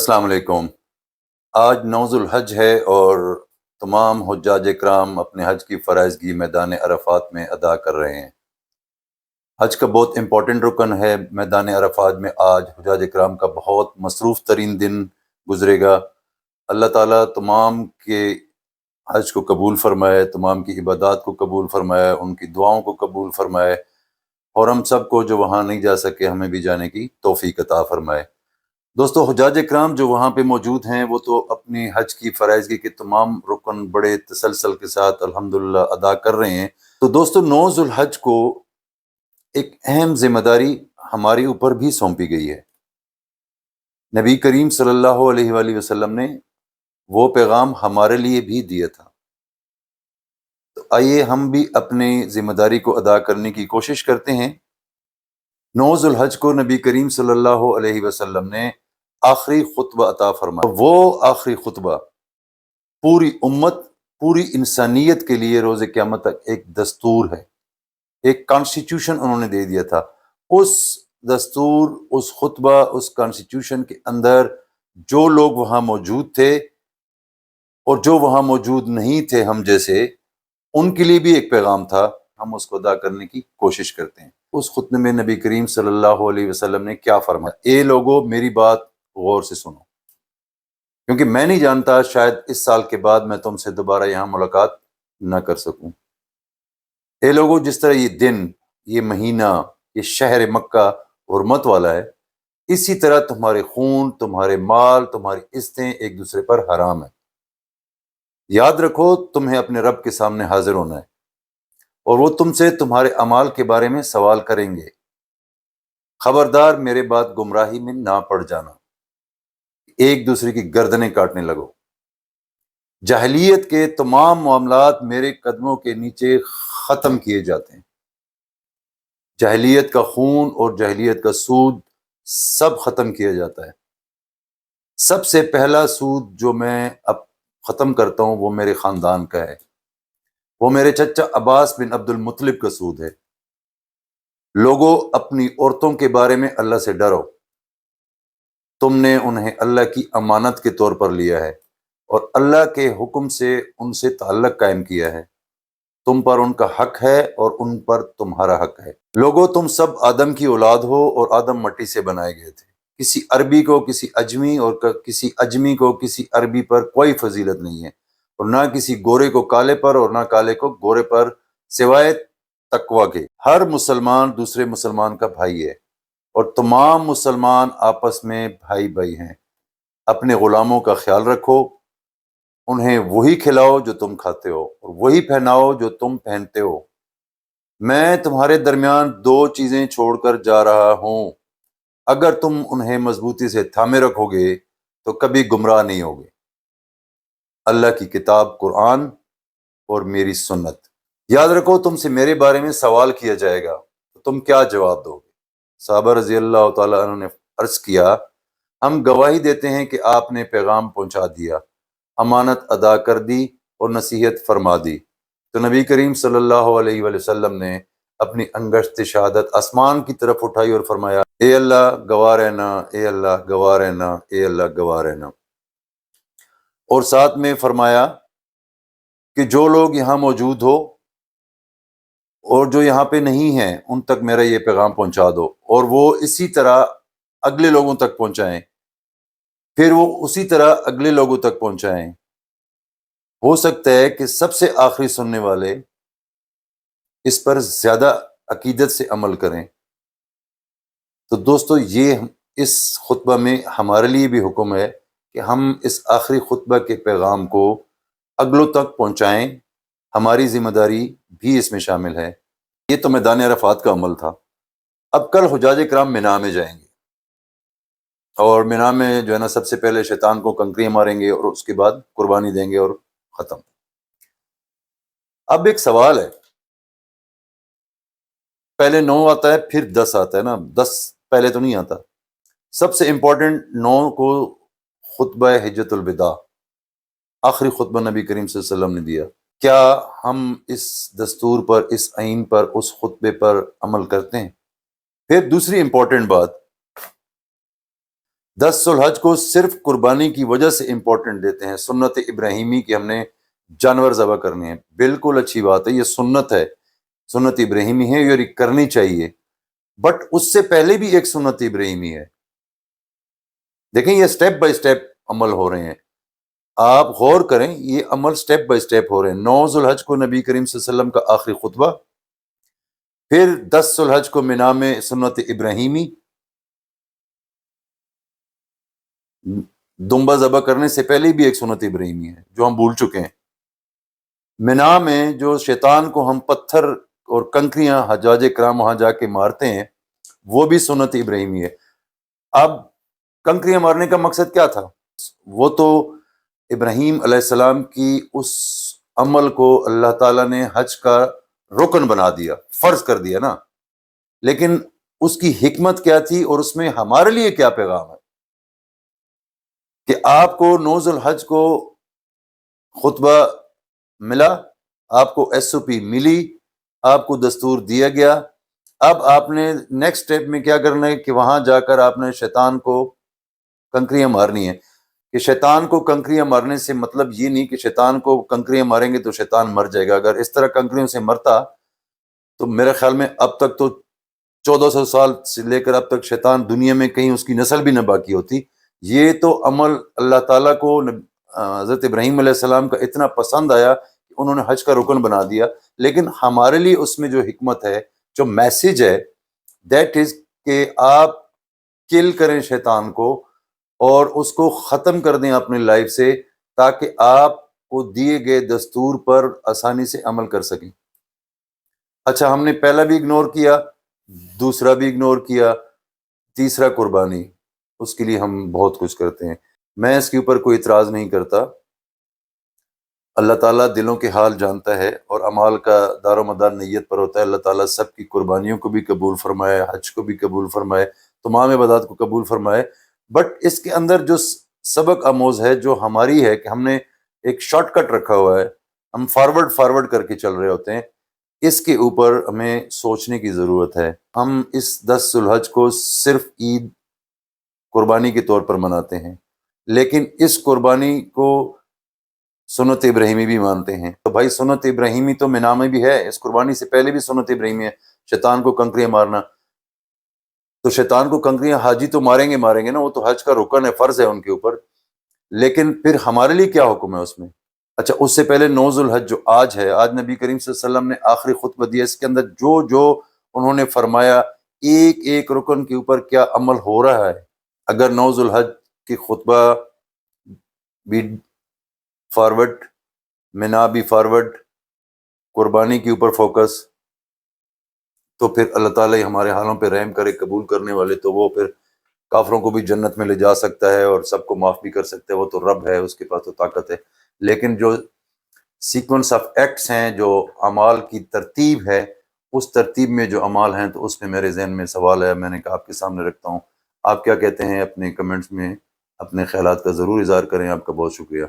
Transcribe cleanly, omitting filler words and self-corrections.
السلام علیکم۔ آج 9 ذوالحج ہے اور تمام حجاج کرام اپنے حج کی فرائضگی میدان عرفات میں ادا کر رہے ہیں۔ حج کا بہت امپورٹنٹ رکن ہے میدان عرفات میں۔ آج حجاج کرام کا بہت مصروف ترین دن گزرے گا۔ اللہ تعالیٰ تمام کے حج کو قبول فرمائے، تمام کی عبادات کو قبول فرمائے، ان کی دعاؤں کو قبول فرمائے، اور ہم سب کو جو وہاں نہیں جا سکے ہمیں بھی جانے کی توفیق عطا فرمائے۔ دوستو، حجاج کرام جو وہاں پہ موجود ہیں وہ تو اپنی حج کی فرائضگی کے تمام رکن بڑے تسلسل کے ساتھ الحمدللہ ادا کر رہے ہیں۔ تو دوستو، 9 ذوالحج کو ایک اہم ذمہ داری ہمارے اوپر بھی سونپی گئی ہے۔ نبی کریم صلی اللہ علیہ وآلہ وسلم نے وہ پیغام ہمارے لیے بھی دیا تھا۔ تو آئیے ہم بھی اپنی ذمہ داری کو ادا کرنے کی کوشش کرتے ہیں۔ 9 ذوالحج کو نبی کریم صلی اللہ علیہ وسلم نے آخری خطبہ عطا فرمایا۔ وہ آخری خطبہ پوری امت، پوری انسانیت کے لیے روز قیامت تک ایک دستور ہے، ایک کانسٹیٹیوشن انہوں نے دے دیا تھا۔ اس دستور، اس خطبہ، اس کانسٹیٹیوشن کے اندر جو لوگ وہاں موجود تھے اور جو وہاں موجود نہیں تھے ہم جیسے، ان کے لیے بھی ایک پیغام تھا۔ ہم اس کو ادا کرنے کی کوشش کرتے ہیں۔ اس خطبے میں نبی کریم صلی اللہ علیہ وسلم نے کیا فرمایا؟ اے لوگو، میری بات غور سے سنو، کیونکہ میں نہیں جانتا شاید اس سال کے بعد میں تم سے دوبارہ یہاں ملاقات نہ کر سکوں۔ اے لوگو، جس طرح یہ دن، یہ مہینہ، یہ شہر مکہ حرمت والا ہے، اسی طرح تمہارے خون، تمہارے مال، تمہاری عزتیں ایک دوسرے پر حرام ہے۔ یاد رکھو، تمہیں اپنے رب کے سامنے حاضر ہونا ہے اور وہ تم سے تمہارے اعمال کے بارے میں سوال کریں گے۔ خبردار میرے بات گمراہی میں نہ پڑ جانا، ایک دوسرے کی گردنیں کاٹنے لگو۔ جاہلیت کے تمام معاملات میرے قدموں کے نیچے ختم کیے جاتے ہیں۔ جاہلیت کا خون اور جاہلیت کا سود سب ختم کیا جاتا ہے۔ سب سے پہلا سود جو میں اب ختم کرتا ہوں وہ میرے خاندان کا ہے، وہ میرے چچا عباس بن عبد المطلب کا سود ہے۔ لوگوں، اپنی عورتوں کے بارے میں اللہ سے ڈرو۔ تم نے انہیں اللہ کی امانت کے طور پر لیا ہے اور اللہ کے حکم سے ان سے تعلق قائم کیا ہے۔ تم پر ان کا حق ہے اور ان پر تمہارا حق ہے۔ لوگوں، تم سب آدم کی اولاد ہو اور آدم مٹی سے بنائے گئے تھے۔ کسی عربی کو کسی اجمی اور کسی اجمی کو کسی عربی پر کوئی فضیلت نہیں ہے، اور نہ کسی گورے کو کالے پر اور نہ کالے کو گورے پر، سوائے تقوی کے۔ ہر مسلمان دوسرے مسلمان کا بھائی ہے اور تمام مسلمان آپس میں بھائی بھائی ہیں۔ اپنے غلاموں کا خیال رکھو، انہیں وہی کھلاؤ جو تم کھاتے ہو اور وہی پہناؤ جو تم پہنتے ہو۔ میں تمہارے درمیان 2 چیزیں چھوڑ کر جا رہا ہوں، اگر تم انہیں مضبوطی سے تھامے رکھو گے تو کبھی گمراہ نہیں ہوگے۔ اللہ کی کتاب قرآن اور میری سنت۔ یاد رکھو، تم سے میرے بارے میں سوال کیا جائے گا تو تم کیا جواب دو گے؟ صحابہ رضی اللہ تعالیٰ عنہ نے عرض کیا، ہم گواہی دیتے ہیں کہ آپ نے پیغام پہنچا دیا، امانت ادا کر دی اور نصیحت فرما دی۔ تو نبی کریم صلی اللہ علیہ وآلہ وسلم نے اپنی انگشت شہادت آسمان کی طرف اٹھائی اور فرمایا، اے اللہ گواہ رہنا، اے اللہ گواہ رہنا، اے اللہ گواہ رہنا۔ اور ساتھ میں فرمایا کہ جو لوگ یہاں موجود ہو اور جو یہاں پہ نہیں ہیں ان تک میرا یہ پیغام پہنچا دو، اور وہ اسی طرح اگلے لوگوں تک پہنچائیں، پھر وہ اسی طرح اگلے لوگوں تک پہنچائیں۔ ہو سکتا ہے کہ سب سے آخری سننے والے اس پر زیادہ عقیدت سے عمل کریں۔ تو دوستو، یہ اس خطبہ میں ہمارے لیے بھی حکم ہے کہ ہم اس آخری خطبہ کے پیغام کو اگلوں تک پہنچائیں۔ ہماری ذمہ داری بھی اس میں شامل ہے۔ یہ تو میدان عرفات کا عمل تھا۔ اب کل حجاج کرام مینا میں جائیں گے اور مینا میں جو ہے نا سب سے پہلے شیطان کو کنکریاں ماریں گے اور اس کے بعد قربانی دیں گے اور ختم۔ اب ایک سوال ہے، پہلے 9 آتا ہے پھر 10 آتا ہے نا، 10 پہلے تو نہیں آتا۔ سب سے امپورٹنٹ 9 کو خطبہ حجۃ الوداع، آخری خطبہ نبی کریم صلی اللہ علیہ وسلم نے دیا۔ کیا ہم اس دستور پر، اس آئین پر، اس خطبے پر عمل کرتے ہیں؟ پھر دوسری امپورٹنٹ بات، 10 ذوالحج کو صرف قربانی کی وجہ سے امپورٹنٹ دیتے ہیں، سنت ابراہیمی کی ہم نے جانور ذبح کرنے ہیں، بالکل اچھی بات ہے، یہ سنت ہے، سنت ابراہیمی ہے، یہ کرنی چاہیے، بٹ اس سے پہلے بھی ایک سنت ابراہیمی ہے۔ دیکھیں یہ سٹیپ بائی سٹیپ عمل ہو رہے ہیں، آپ غور کریں، یہ عمل سٹیپ بائی سٹیپ ہو رہے ہیں۔ 9 ذوالحج کو نبی کریم صلی اللہ علیہ وسلم کا آخری خطبہ، پھر 10 ذوالحج کو مینا میں سنت ابراہیمی، دمبا ذبح کرنے سے پہلے بھی ایک سنت ابراہیمی ہے جو ہم بھول چکے ہیں۔ مینا میں جو شیطان کو ہم پتھر اور کنکریاں حجاج کرام وہاں جا کے مارتے ہیں، وہ بھی سنت ابراہیمی ہے۔ اب کنکریاں مارنے کا مقصد کیا تھا؟ وہ تو ابراہیم علیہ السلام کی اس عمل کو اللہ تعالیٰ نے حج کا رکن بنا دیا، فرض کر دیا نا، لیکن اس کی حکمت کیا تھی اور اس میں ہمارے لیے کیا پیغام ہے کہ آپ کو 9 ذوالحج کو خطبہ ملا، آپ کو ایس او پی ملی، آپ کو دستور دیا گیا، اب آپ نے نیکسٹ سٹیپ میں کیا کرنا ہے کہ وہاں جا کر آپ نے شیطان کو کنکریاں مارنی ہے۔ کہ شیطان کو کنکریاں مارنے سے مطلب یہ نہیں کہ شیطان کو کنکریاں ماریں گے تو شیطان مر جائے گا، اگر اس طرح کنکریوں سے مرتا تو میرے خیال میں اب تک تو 1400 سال سے لے کر اب تک شیطان دنیا میں کہیں اس کی نسل بھی نہ باقی ہوتی۔ یہ تو عمل اللہ تعالیٰ کو حضرت ابراہیم علیہ السلام کا اتنا پسند آیا کہ انہوں نے حج کا رکن بنا دیا، لیکن ہمارے لیے اس میں جو حکمت ہے، جو میسج ہے، دیٹ از کہ آپ کل کریں شیطان کو اور اس کو ختم کر دیں اپنی لائف سے، تاکہ آپ کو دیے گئے دستور پر آسانی سے عمل کر سکیں۔ اچھا، ہم نے پہلا بھی اگنور کیا، دوسرا بھی اگنور کیا، تیسرا قربانی، اس کے لیے ہم بہت کچھ کرتے ہیں۔ میں اس کے اوپر کوئی اعتراض نہیں کرتا، اللہ تعالیٰ دلوں کے حال جانتا ہے اور اعمال کا دار و مدار نیت پر ہوتا ہے۔ اللہ تعالیٰ سب کی قربانیوں کو بھی قبول فرمائے، حج کو بھی قبول فرمائے، تمام عبادات کو قبول فرمائے، بٹ اس کے اندر جو سبق آموز ہے، جو ہماری ہے کہ ہم نے ایک شارٹ کٹ رکھا ہوا ہے، ہم فارورڈ کر کے چل رہے ہوتے ہیں، اس کے اوپر ہمیں سوچنے کی ضرورت ہے۔ ہم اس 10 ذوالحج کو صرف عید قربانی کے طور پر مناتے ہیں، لیکن اس قربانی کو سنت ابراہیمی بھی مانتے ہیں۔ تو بھائی سنت ابراہیمی تو مینا میں بھی ہے، اس قربانی سے پہلے بھی سنت ابراہیمی ہے، شیطان کو کنکریاں مارنا۔ تو شیطان کو کنکریاں حاجی تو ماریں گے نا، وہ تو حج کا رکن ہے، فرض ہے ان کے اوپر، لیکن پھر ہمارے لیے کیا حکم ہے اس میں؟ اچھا، اس سے پہلے 9 ذوالحج جو آج ہے، آج نبی کریم صلی اللہ علیہ وسلم نے آخری خطبہ دیا، اس کے اندر جو جو انہوں نے فرمایا، ایک ایک رکن کے اوپر کیا عمل ہو رہا ہے۔ اگر 9 ذوالحج کی خطبہ بھی فارورڈ، مینا بھی فارورڈ، قربانی کے اوپر فوکس، تو پھر اللہ تعالیٰ ہمارے حالوں پہ رحم کرے، قبول کرنے والے تو وہ پھر کافروں کو بھی جنت میں لے جا سکتا ہے اور سب کو معاف بھی کر سکتا ہے، وہ تو رب ہے، اس کے پاس تو طاقت ہے۔ لیکن جو سیکوینس آف ایکٹس ہیں، جو اعمال کی ترتیب ہے، اس ترتیب میں جو اعمال ہیں، تو اس میں میرے ذہن میں سوال ہے، میں نے کہا آپ کے سامنے رکھتا ہوں۔ آپ کیا کہتے ہیں؟ اپنے کمنٹس میں اپنے خیالات کا ضرور اظہار کریں۔ آپ کا بہت شکریہ۔